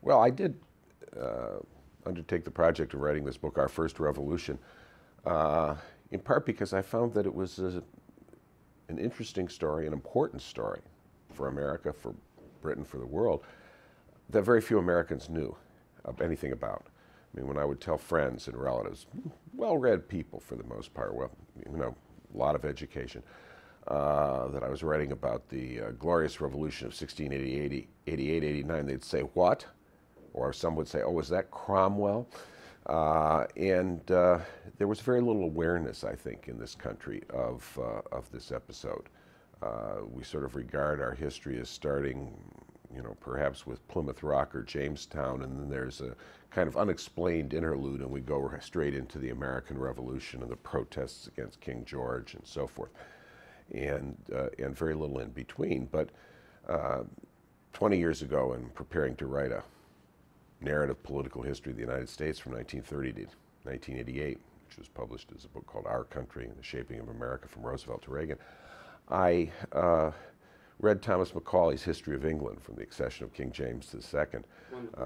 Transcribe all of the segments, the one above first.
Well, I did undertake the project of writing this book, Our First Revolution, in part because I found that it was an interesting story, an important story for America, for Britain, for the world, that very few Americans knew anything about. I mean, when I would tell friends and relatives, well-read people for the most part, well, you know, a lot of education, that I was writing about the glorious revolution of 1688, 89, they'd say, what? Or some would say, oh, was that Cromwell? There was very little awareness, I think, in this country of this episode. We sort of regard our history as starting, you know, perhaps with Plymouth Rock or Jamestown, and then there's a kind of unexplained interlude, and we go straight into the American Revolution and the protests against King George and so forth, and very little in between. But 20 years ago, in preparing to write a narrative political history of the United States from 1930 to 1988, which was published as a book called Our Country and the Shaping of America from Roosevelt to Reagan, I read Thomas Macaulay's History of England from the accession of King James II,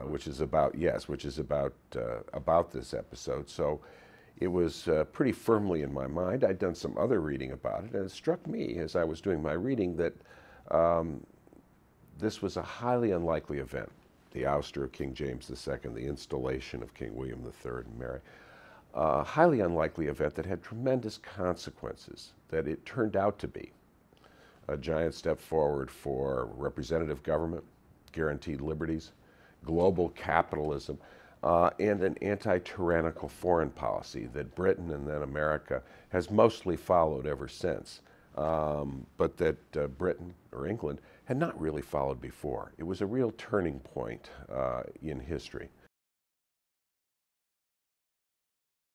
which is about about this episode. So it was pretty firmly in my mind. I'd done some other reading about it, and it struck me as I was doing my reading that this was a highly unlikely event. The ouster of King James II, the installation of King William III and Mary. A highly unlikely event that had tremendous consequences, that it turned out to be a giant step forward for representative government, guaranteed liberties, global capitalism, and an anti-tyrannical foreign policy that Britain and then America has mostly followed ever since, but that Britain or England had not really followed before. It was a real turning point in history.